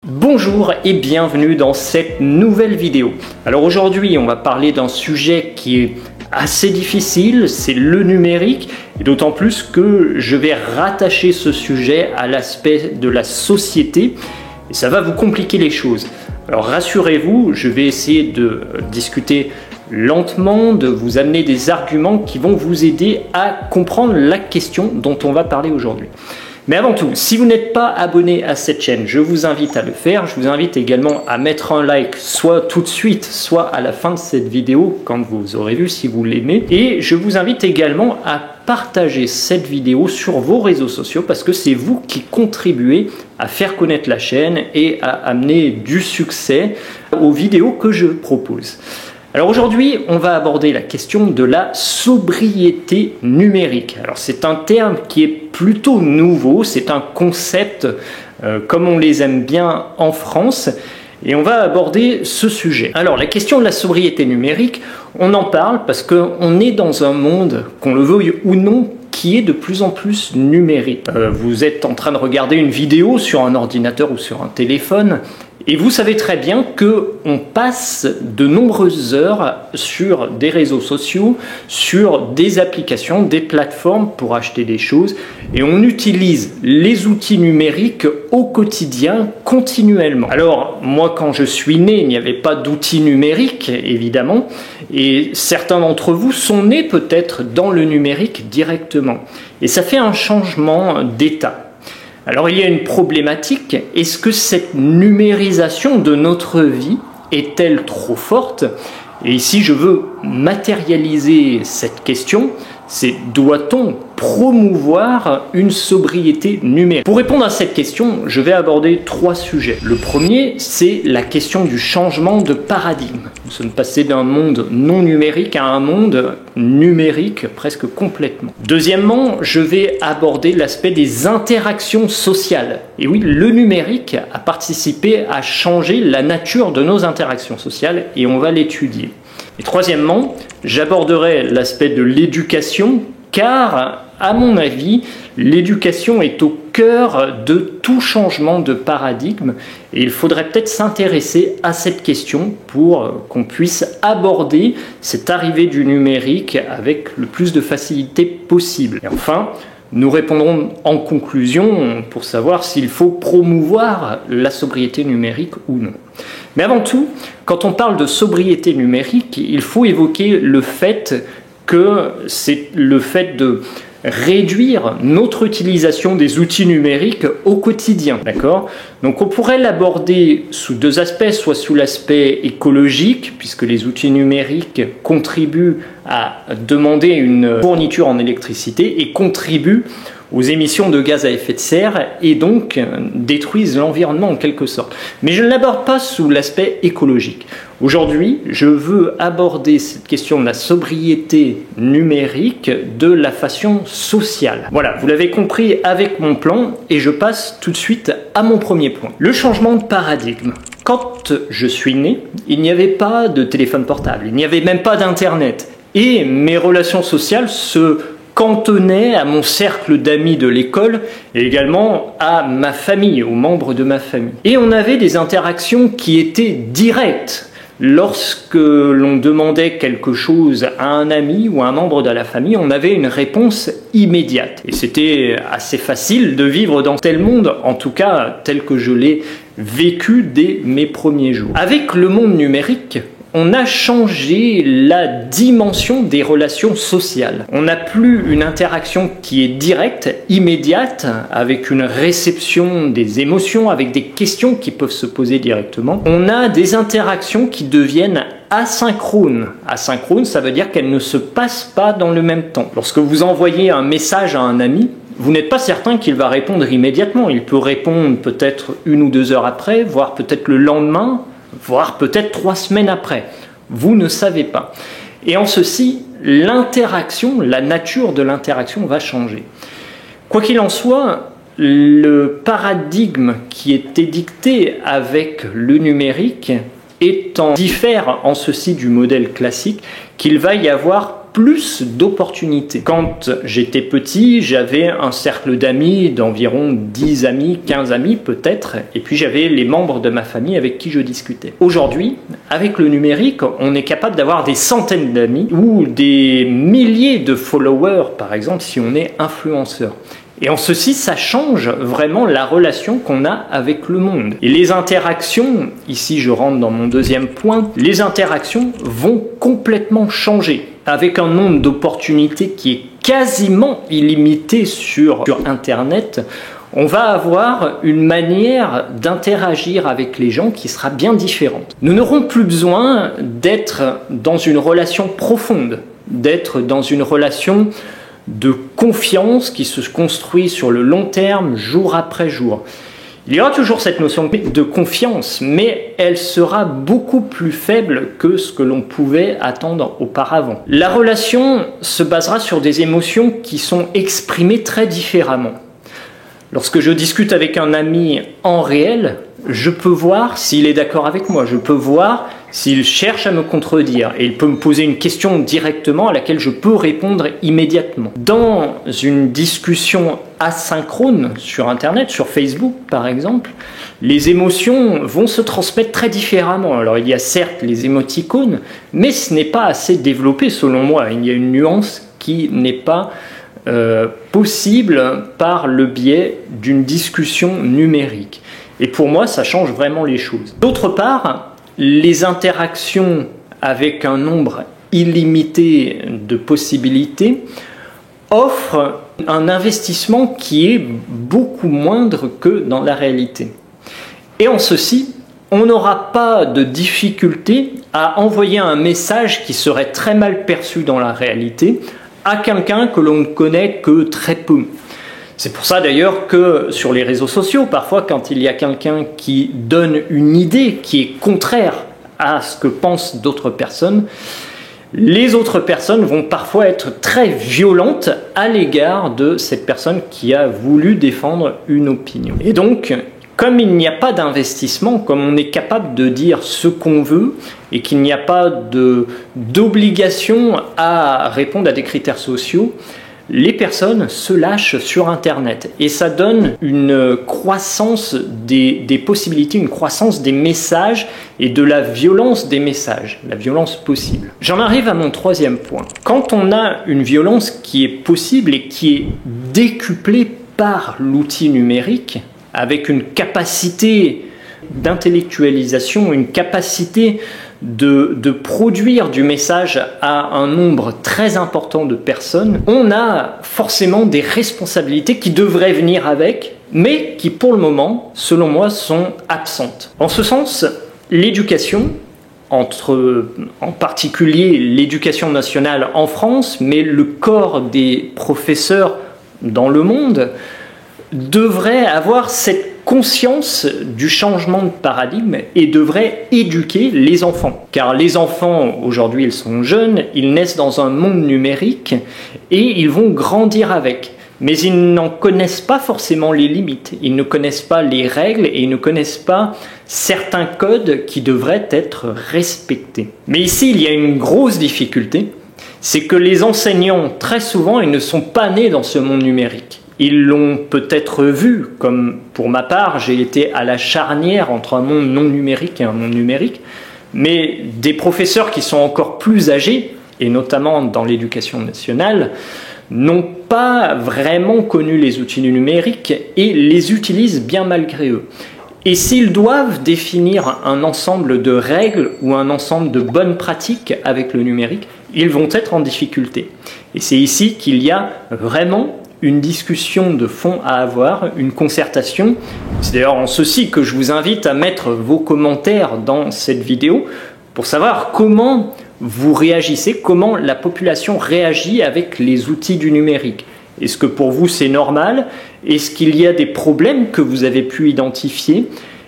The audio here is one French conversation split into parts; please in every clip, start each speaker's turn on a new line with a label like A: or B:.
A: Bonjour et bienvenue dans cette nouvelle vidéo. Alors aujourd'hui on va parler d'un sujet qui est assez difficile, c'est le numérique, et d'autant plus que je vais rattacher ce sujet à l'aspect de la société et ça va vous compliquer les choses. Alors rassurez-vous, je vais essayer de discuter lentement, de vous amener des arguments qui vont vous aider à comprendre la question dont on va parler aujourd'hui. Mais avant tout, si vous n'êtes pas abonné à cette chaîne, je vous invite à le faire. Je vous invite également à mettre un like, soit tout de suite, soit à la fin de cette vidéo, quand vous aurez vu, si vous l'aimez. Et je vous invite également à partager cette vidéo sur vos réseaux sociaux, parce que c'est vous qui contribuez à faire connaître la chaîne et à amener du succès aux vidéos que je propose. Alors aujourd'hui, on va aborder la question de la sobriété numérique. Alors c'est un terme qui est plutôt nouveau, c'est un concept comme on les aime bien en France, et on va aborder ce sujet. Alors la question de la sobriété numérique, on en parle parce qu'on est dans un monde, qu'on le veuille ou non, qui est de plus en plus numérique. Vous êtes en train de regarder une vidéo sur un ordinateur ou sur un téléphone, et vous savez très bien qu'on passe de nombreuses heures sur des réseaux sociaux, sur des applications, des plateformes pour acheter des choses, et on utilise les outils numériques au quotidien continuellement. Alors moi quand je suis né, il n'y avait pas d'outils numériques évidemment, et certains d'entre vous sont nés peut-être dans le numérique directement, et ça fait un changement d'état. Alors il y a une problématique, est-ce que cette numérisation de notre vie est-elle trop forte? Et ici je veux matérialiser cette question, c'est doit-on promouvoir une sobriété numérique? Pour répondre à cette question, je vais aborder trois sujets. Le premier, c'est la question du changement de paradigme. Nous sommes passés d'un monde non numérique à un monde numérique presque complètement. Deuxièmement, je vais aborder l'aspect des interactions sociales. Et oui, le numérique a participé à changer la nature de nos interactions sociales et on va l'étudier. Et troisièmement, j'aborderai l'aspect de l'éducation, car, à mon avis, l'éducation est au cœur de tout changement de paradigme et il faudrait peut-être s'intéresser à cette question pour qu'on puisse aborder cette arrivée du numérique avec le plus de facilité possible. Et enfin, nous répondrons en conclusion pour savoir s'il faut promouvoir la sobriété numérique ou non. Mais avant tout, quand on parle de sobriété numérique, il faut évoquer le fait que c'est le fait de réduire notre utilisation des outils numériques au quotidien, d'accord? Donc on pourrait l'aborder sous deux aspects, soit sous l'aspect écologique, puisque les outils numériques contribuent à demander une fourniture en électricité et contribuent aux émissions de gaz à effet de serre et donc détruisent l'environnement en quelque sorte. Mais je ne l'aborde pas sous l'aspect écologique. Aujourd'hui, je veux aborder cette question de la sobriété numérique de la façon sociale. Voilà, vous l'avez compris avec mon plan et je passe tout de suite à mon premier point. Le changement de paradigme. Quand je suis né, il n'y avait pas de téléphone portable, il n'y avait même pas d'internet et mes relations sociales se cantonné à mon cercle d'amis de l'école et également à ma famille, aux membres de ma famille. Et on avait des interactions qui étaient directes. Lorsque l'on demandait quelque chose à un ami ou à un membre de la famille, on avait une réponse immédiate. Et c'était assez facile de vivre dans tel monde, en tout cas tel que je l'ai vécu dès mes premiers jours. Avec le monde numérique, on a changé la dimension des relations sociales. On n'a plus une interaction qui est directe, immédiate, avec une réception des émotions, avec des questions qui peuvent se poser directement. On a des interactions qui deviennent asynchrones. Asynchrone, ça veut dire qu'elles ne se passent pas dans le même temps. Lorsque vous envoyez un message à un ami, vous n'êtes pas certain qu'il va répondre immédiatement. Il peut répondre peut-être 1 ou 2 heures après, voire peut-être le lendemain, voire peut-être 3 semaines après. Vous ne savez pas. Et en ceci, l'interaction, la nature de l'interaction va changer. Quoi qu'il en soit, le paradigme qui est édicté avec le numérique diffère en ceci du modèle classique, qu'il va y avoir plus d'opportunités. Quand j'étais petit, j'avais un cercle d'amis d'environ 10 amis, 15 amis peut-être, et puis j'avais les membres de ma famille avec qui je discutais. Aujourd'hui, avec le numérique, on est capable d'avoir des centaines d'amis ou des milliers de followers, par exemple, si on est influenceur. Et en ceci, ça change vraiment la relation qu'on a avec le monde. Et les interactions, ici je rentre dans mon deuxième point, les interactions vont complètement changer. Avec un nombre d'opportunités qui est quasiment illimité sur Internet, on va avoir une manière d'interagir avec les gens qui sera bien différente. Nous n'aurons plus besoin d'être dans une relation profonde, d'être dans une relation de confiance qui se construit sur le long terme, jour après jour. Il y aura toujours cette notion de confiance, mais elle sera beaucoup plus faible que ce que l'on pouvait attendre auparavant. La relation se basera sur des émotions qui sont exprimées très différemment. Lorsque je discute avec un ami en réel, je peux voir s'il est d'accord avec moi, je peux voir s'il cherche à me contredire et il peut me poser une question directement à laquelle je peux répondre immédiatement. Dans une discussion asynchrone sur Internet, sur Facebook par exemple, les émotions vont se transmettre très différemment. Alors il y a certes les émoticônes, mais ce n'est pas assez développé selon moi. Il y a une nuance qui n'est pas possible par le biais d'une discussion numérique. Et pour moi, ça change vraiment les choses. D'autre part, les interactions avec un nombre illimité de possibilités offrent un investissement qui est beaucoup moindre que dans la réalité. Et en ceci, on n'aura pas de difficulté à envoyer un message qui serait très mal perçu dans la réalité à quelqu'un que l'on ne connaît que très peu. C'est pour ça d'ailleurs que sur les réseaux sociaux, parfois quand il y a quelqu'un qui donne une idée qui est contraire à ce que pensent d'autres personnes, les autres personnes vont parfois être très violentes à l'égard de cette personne qui a voulu défendre une opinion. Et donc, comme il n'y a pas d'investissement, comme on est capable de dire ce qu'on veut et qu'il n'y a pas d'obligation à répondre à des critères sociaux, les personnes se lâchent sur Internet et ça donne une croissance des possibilités, une croissance des messages et de la violence des messages, la violence possible. J'en arrive à mon troisième point. Quand on a une violence qui est possible et qui est décuplée par l'outil numérique, avec une capacité d'intellectualisation, une capacité de produire du message à un nombre très important de personnes, on a forcément des responsabilités qui devraient venir avec, mais qui pour le moment, selon moi, sont absentes. En ce sens, l'éducation, en particulier l'éducation nationale en France, mais le corps des professeurs dans le monde, devrait avoir cette conscience du changement de paradigme et devrait éduquer les enfants. Car les enfants, aujourd'hui, ils sont jeunes, ils naissent dans un monde numérique et ils vont grandir avec. Mais ils n'en connaissent pas forcément les limites, ils ne connaissent pas les règles et ils ne connaissent pas certains codes qui devraient être respectés. Mais ici, il y a une grosse difficulté, c'est que les enseignants, très souvent, ils ne sont pas nés dans ce monde numérique. Ils l'ont peut-être vu, comme pour ma part, j'ai été à la charnière entre un monde non numérique et un monde numérique, mais des professeurs qui sont encore plus âgés, et notamment dans l'éducation nationale, n'ont pas vraiment connu les outils du numérique et les utilisent bien malgré eux. Et s'ils doivent définir un ensemble de règles ou un ensemble de bonnes pratiques avec le numérique, ils vont être en difficulté. Et c'est ici qu'il y a vraiment une discussion de fond à avoir, une concertation. C'est d'ailleurs en ceci que je vous invite à mettre vos commentaires dans cette vidéo pour savoir comment vous réagissez, comment la population réagit avec les outils du numérique. Est-ce que pour vous c'est normal? Est-ce qu'il y a des problèmes que vous avez pu identifier?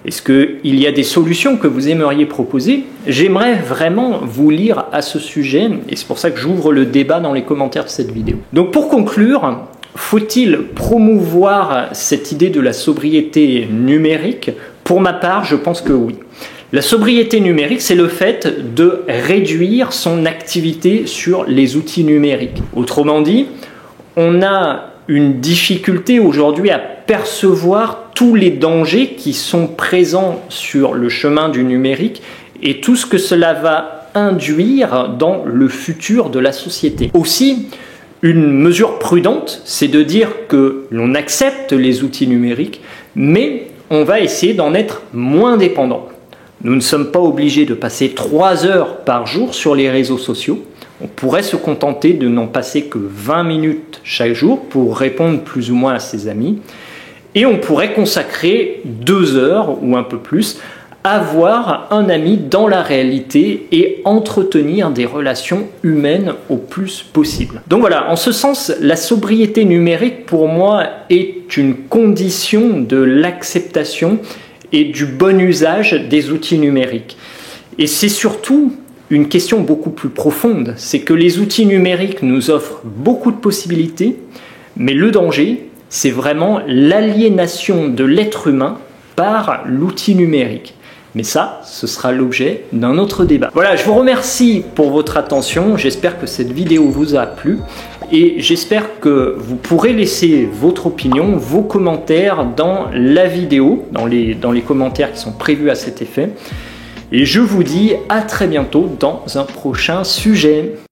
A: Est-ce qu'il y a des solutions que vous aimeriez proposer? J'aimerais vraiment vous lire à ce sujet et c'est pour ça que j'ouvre le débat dans les commentaires de cette vidéo. Donc pour conclure, faut-il promouvoir cette idée de la sobriété numérique? Pour ma part, je pense que oui. La sobriété numérique, c'est le fait de réduire son activité sur les outils numériques. Autrement dit, on a une difficulté aujourd'hui à percevoir tous les dangers qui sont présents sur le chemin du numérique et tout ce que cela va induire dans le futur de la société. Aussi, une mesure prudente, c'est de dire que l'on accepte les outils numériques, mais on va essayer d'en être moins dépendant. Nous ne sommes pas obligés de passer 3 heures par jour sur les réseaux sociaux. On pourrait se contenter de n'en passer que 20 minutes chaque jour pour répondre plus ou moins à ses amis. Et on pourrait consacrer 2 heures ou un peu plus à voir un ami dans la réalité et entretenir des relations humaines au plus possible. Donc voilà, en ce sens, la sobriété numérique pour moi est une condition de l'acceptation et du bon usage des outils numériques. Et c'est surtout une question beaucoup plus profonde, c'est que les outils numériques nous offrent beaucoup de possibilités, mais le danger, c'est vraiment l'aliénation de l'être humain par l'outil numérique. Mais ça, ce sera l'objet d'un autre débat. Voilà, je vous remercie pour votre attention, j'espère que cette vidéo vous a plu et j'espère que vous pourrez laisser votre opinion, vos commentaires dans la vidéo, dans les commentaires qui sont prévus à cet effet. Et je vous dis à très bientôt dans un prochain sujet.